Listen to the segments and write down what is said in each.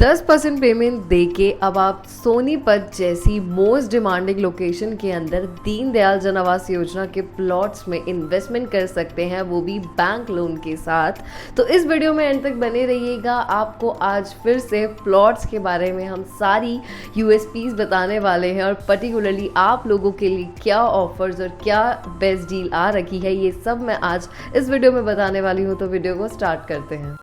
10% payment देके अब आप सोनीपत जैसी मोस्ट डिमांडिंग लोकेशन के अंदर दीनदयाल जन आवास योजना के प्लॉट्स में इन्वेस्टमेंट कर सकते हैं, वो भी बैंक लोन के साथ। तो इस वीडियो में एंड तक बने रहिएगा। आपको आज फिर से प्लॉट्स के बारे में हम सारी यूएसपीज बताने वाले हैं और पर्टिकुलरली आप लोगों के लिए क्या ऑफर्स और क्या बेस्ट डील आ रखी है, ये सब मैं आज इस वीडियो में बताने वाली हूँ। तो वीडियो को स्टार्ट करते हैं।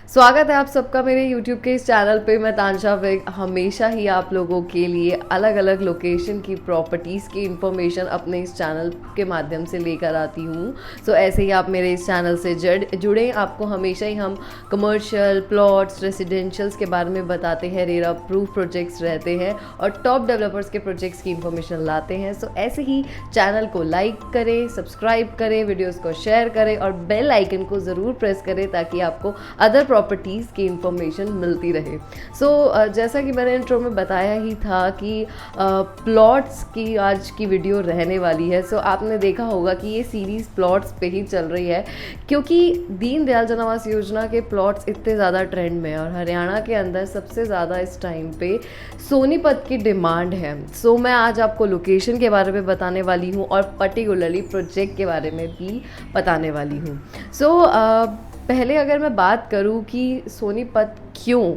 स्वागत है आप सबका मेरे YouTube के इस चैनल पे। मैं तानशा विग हमेशा ही आप लोगों के लिए अलग अलग लोकेशन की प्रॉपर्टीज़ की इंफॉर्मेशन अपने इस चैनल के माध्यम से लेकर आती हूँ। सो ऐसे ही आप मेरे इस चैनल से जुड़े। आपको हमेशा ही हम कमर्शियल प्लॉट्स, रेसिडेंशियल्स के बारे में बताते हैं, रेरा अप्रूव प्रोजेक्ट्स रहते हैं और टॉप डेवलपर्स के प्रोजेक्ट्स की इंफॉर्मेशन लाते हैं। सो ऐसे ही चैनल को लाइक करें, सब्सक्राइब करें, वीडियोज़ को शेयर करें और बेल आइकन को ज़रूर प्रेस करें ताकि आपको अदर प्रॉपर्टीज़ की इंफॉर्मेशन मिलती रहे। जैसा कि मैंने इंट्रो में बताया ही था कि प्लॉट्स की आज की वीडियो रहने वाली है। आपने देखा होगा कि ये सीरीज़ प्लॉट्स पे ही चल रही है क्योंकि दीनदयाल जन आवास योजना के प्लॉट्स इतने ज़्यादा ट्रेंड में है और हरियाणा के अंदर सबसे ज़्यादा इस टाइम पे सोनीपत की डिमांड है। मैं आज आपको लोकेशन के बारे में बताने वाली हूँ और पर्टिकुलरली प्रोजेक्ट के बारे में भी बताने वाली हूँ। पहले अगर मैं बात करूं कि सोनीपत क्यों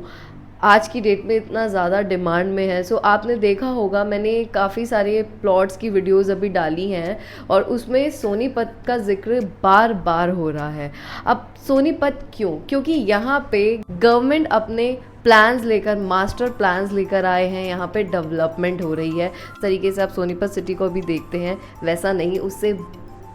आज की डेट में इतना ज़्यादा डिमांड में है। आपने देखा होगा मैंने काफ़ी सारे प्लॉट्स की वीडियोस अभी डाली हैं और उसमें सोनीपत का जिक्र बार बार हो रहा है। अब सोनीपत क्यों? क्योंकि यहाँ पे गवर्नमेंट अपने प्लान्स लेकर, मास्टर प्लान्स लेकर आए हैं। यहाँ पे डेवलपमेंट हो रही है। इस तरीके से आप सोनीपत सिटी को भी देखते हैं, वैसा नहीं, उससे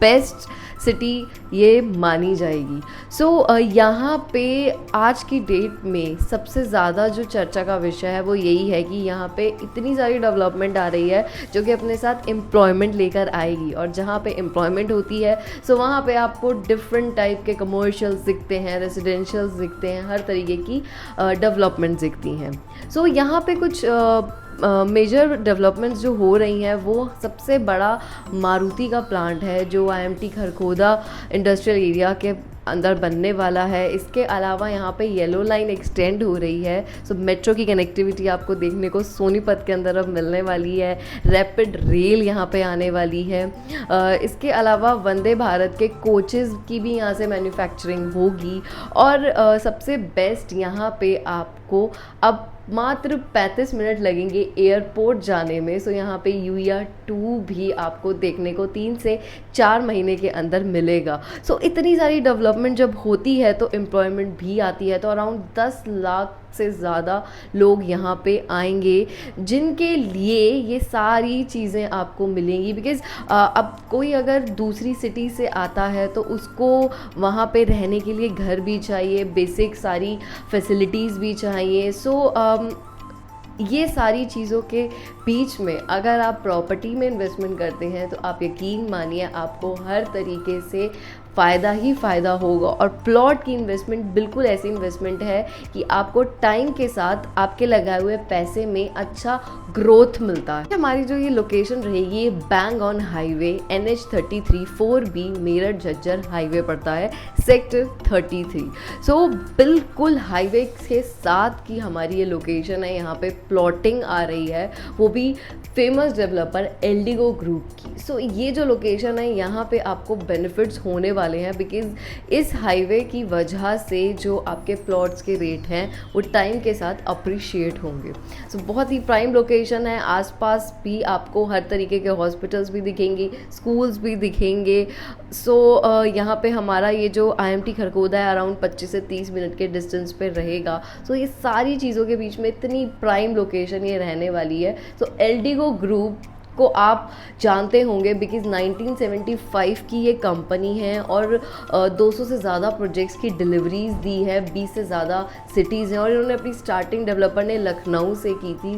बेस्ट सिटी ये मानी जाएगी। यहाँ पे आज की डेट में सबसे ज़्यादा जो चर्चा का विषय है वो यही है कि यहाँ पे इतनी सारी डेवलपमेंट आ रही है जो कि अपने साथ एम्प्लॉयमेंट लेकर आएगी और जहाँ पे एम्प्लॉयमेंट होती है वहाँ पे आपको डिफरेंट टाइप के कमर्शियल्स दिखते हैं, रेजिडेंशियल्स दिखते हैं, हर तरीके की डेवलपमेंट दिखती हैं। यहाँ पे कुछ मेजर डेवलपमेंट्स जो हो रही हैं वो सबसे बड़ा मारुति का प्लांट है जो IMT खरखोदा इंडस्ट्रियल एरिया के अंदर बनने वाला है। इसके अलावा यहाँ पे येलो लाइन एक्सटेंड हो रही है। मेट्रो की कनेक्टिविटी आपको देखने को सोनीपत के अंदर अब मिलने वाली है। रैपिड रेल यहाँ पे आने वाली है। इसके अलावा वंदे भारत के कोचेज़ की भी यहाँ से मैन्युफैक्चरिंग होगी और सबसे बेस्ट यहाँ पे आपको अब मात्र 35 मिनट लगेंगे एयरपोर्ट जाने में। यहाँ पे UER 2 भी आपको देखने को 3 से 4 महीने के अंदर मिलेगा। इतनी सारी डेवलपमेंट जब होती है तो एम्प्लॉयमेंट भी आती है। तो अराउंड 10 लाख से ज़्यादा लोग यहाँ पे आएंगे जिनके लिए ये सारी चीज़ें आपको मिलेंगी। बिकॉज़ अब कोई अगर दूसरी सिटी से आता है तो उसको वहाँ पे रहने के लिए घर भी चाहिए, बेसिक सारी फैसिलिटीज़ भी चाहिए। ये सारी चीज़ों के बीच में अगर आप प्रॉपर्टी में इन्वेस्टमेंट करते हैं तो आप यकीन मानिए आपको हर तरीके से फ़ायदा ही फ़ायदा होगा। और प्लॉट की इन्वेस्टमेंट बिल्कुल ऐसी इन्वेस्टमेंट है कि आपको टाइम के साथ आपके लगाए हुए पैसे में अच्छा ग्रोथ मिलता है। हमारी जो ये लोकेशन रहेगी bang on highway NH 33 4B Meerut Jhajjar highway पड़ता है, सेक्टर 33। बिल्कुल हाईवे के साथ की हमारी ये लोकेशन है। यहाँ पे प्लॉटिंग आ रही है, वो भी फेमस डेवलपर एल्डिगो ग्रुप की। ये जो लोकेशन है यहाँ पे आपको बेनिफिट्स होने वाले हैं बिकॉज इस हाईवे की वजह से जो आपके प्लॉट्स के रेट हैं वो टाइम के साथ अप्रिशिएट होंगे। बहुत ही प्राइम लोकेशन है। आसपास भी आपको हर तरीके के हॉस्पिटल्स भी दिखेंगे, स्कूल्स भी दिखेंगे। यहाँ पे हमारा ये जो IMT खरखोदा है अराउंड 25 से 30 मिनट के डिस्टेंस पे रहेगा। ये सारी चीज़ों के बीच में इतनी प्राइम लोकेशन ये रहने वाली है। एल्डिगो ग्रुप को आप जानते होंगे बिकॉज़ 1975 की ये कंपनी है और 200 से ज़्यादा प्रोजेक्ट्स की डिलीवरीज दी है, 20 से ज़्यादा सिटीज़ हैं और इन्होंने अपनी स्टार्टिंग डेवलपर ने लखनऊ से की थी।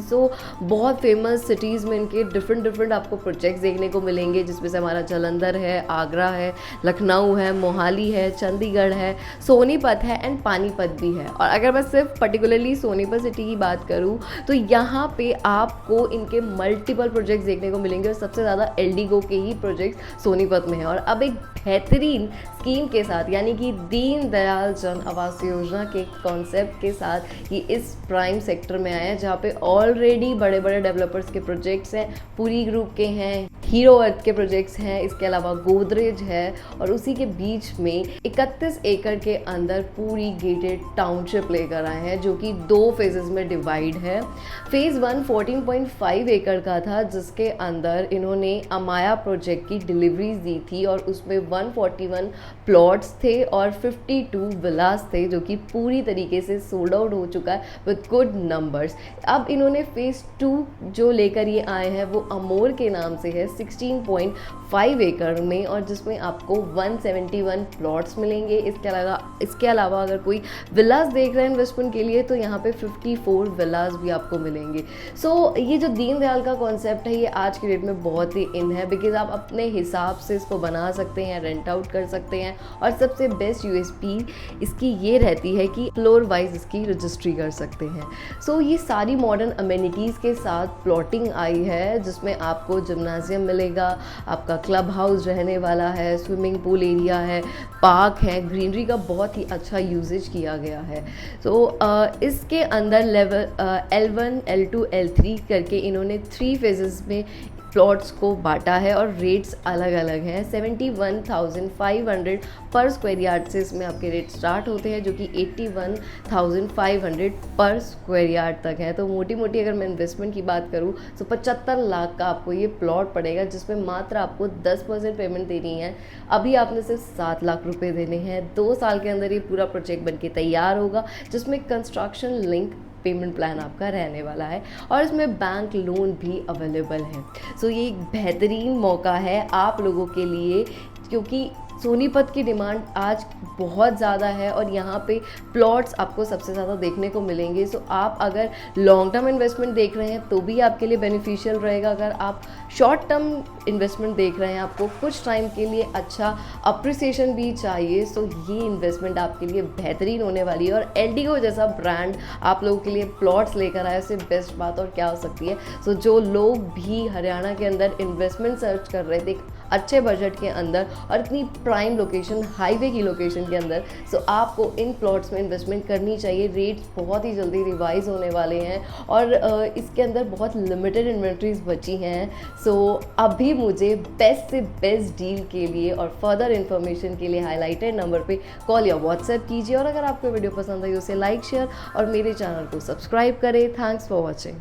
बहुत फेमस सिटीज़ में इनके डिफरेंट आपको प्रोजेक्ट्स देखने को मिलेंगे जिसमें से हमारा जालंधर है, आगरा है, लखनऊ है, मोहाली है, चंडीगढ़ है, सोनीपत है एंड पानीपत भी है। और अगर मैं सिर्फ पर्टिकुलरली सोनीपत सिटी की बात करूँ तो यहाँ पे आपको इनके मल्टीपल प्रोजेक्ट्स देखने को मिलेंगे और सबसे ज़्यादा एल्डिगो के ही प्रोजेक्ट सोनीपत में है। और अब एक बेहतरीन स्कीम के साथ, यानी कि दीन दयाल जन आवास योजना के कॉन्सेप्ट के साथ ये इस प्राइम सेक्टर में आया है, जहाँ पे ऑलरेडी बड़े बड़े डेवलपर्स के प्रोजेक्ट्स हैं, पूरी ग्रुप के हैं, हीरो अर्थ के प्रोजेक्ट्स हैं, इसके अलावा गोदरेज है, और उसी के बीच में 31 एकड़ के अंदर पूरी गेटेड टाउनशिप लेकर आए हैं, जो कि 2 फेजेस में डिवाइड है। फेज़ 1 14.5 एकड़ का था, जिसके अंदर इन्होंने अमाया प्रोजेक्ट की डिलीवरीज दी थी, और उसमें 141 प्लॉट्स थे और 52 विलास थे, जो कि पूरी तरीके से सोल्ड आउट हो चुका है विद गुड नंबर्स। अब इन्होंने फेज़ 2 जो लेकर ये आए हैं वो अमोर के नाम से है, 16.5 एकड़ में, और जिसमें आपको 171 प्लॉट्स मिलेंगे। इसके अलावा अगर कोई विलास देख रहे हैं इन्वेस्टमेंट के लिए, तो यहाँ पे 54 विलास भी आपको मिलेंगे। सो ये जो दीनदयाल का कॉन्सेप्ट है, ये आज की डेट में बहुत ही इन है, बिकॉज आप अपने हिसाब से इसको बना सकते हैं, रेंट आउट कर सकते हैं, और सबसे बेस्ट यूएसपी इसकी ये रहती है कि फ्लोर वाइज इसकी रजिस्ट्री कर सकते हैं। सो ये सारी मॉडर्न अमेनिटीज़ के साथ प्लॉटिंग आई है, जिसमें आपको जिम्नाजियम मिलेगा, आपका क्लब हाउस रहने वाला है, स्विमिंग पूल एरिया है, पार्क है, ग्रीनरी का बहुत ही अच्छा यूजेज किया गया है। तो इसके अंदर लेवल L1, L2, L3 करके इन्होंने 3 फेजेस में प्लॉट्स को बांटा है, और रेट्स अलग अलग हैं। 71,500 पर स्क्वायर यार्ड से इसमें आपके रेट स्टार्ट होते हैं, जो कि 81,500 पर स्क्वायर यार्ड तक है। तो मोटी मोटी अगर मैं इन्वेस्टमेंट की बात करूँ तो 75 लाख का आपको ये प्लॉट पड़ेगा, जिसमें मात्र आपको 10% पेमेंट देनी है। अभी आपने सिर्फ 7 लाख रुपए देने हैं। 2 साल के अंदर ये पूरा प्रोजेक्ट बनके तैयार होगा, जिसमें कंस्ट्रक्शन लिंक पेमेंट प्लान आपका रहने वाला है, और इसमें बैंक लोन भी अवेलेबल है। सो ये एक बेहतरीन मौका है आप लोगों के लिए, क्योंकि सोनीपत की डिमांड आज बहुत ज़्यादा है, और यहाँ पे प्लॉट्स आपको सबसे ज़्यादा देखने को मिलेंगे। सो आप अगर लॉन्ग टर्म इन्वेस्टमेंट देख रहे हैं तो भी आपके लिए बेनिफिशियल रहेगा। अगर आप शॉर्ट टर्म इन्वेस्टमेंट देख रहे हैं, आपको कुछ टाइम के लिए अच्छा अप्रिसिएशन भी चाहिए, सो ये इन्वेस्टमेंट आपके लिए बेहतरीन होने वाली है। और एलडीओ जैसा ब्रांड आप लोगों के लिए प्लॉट्स लेकर आए, उससे बेस्ट बात और क्या हो सकती है। सो जो लोग भी हरियाणा के अंदर इन्वेस्टमेंट सर्च कर रहे थे अच्छे बजट के अंदर और इतनी प्राइम लोकेशन, हाईवे की लोकेशन के अंदर, सो आपको इन प्लॉट्स में इन्वेस्टमेंट करनी चाहिए। रेट्स बहुत ही जल्दी रिवाइज होने वाले हैं, और इसके अंदर बहुत लिमिटेड इन्वेंट्रीज बची हैं। सो अभी मुझे बेस्ट से बेस्ट डील के लिए और फर्दर इन्फॉर्मेशन के लिए हाईलाइटेड नंबर पे कॉल या व्हाट्सएप कीजिए, और अगर आपको वीडियो पसंद आई उसे लाइक, शेयर और मेरे चैनल को सब्सक्राइब करें। Thanks for watching.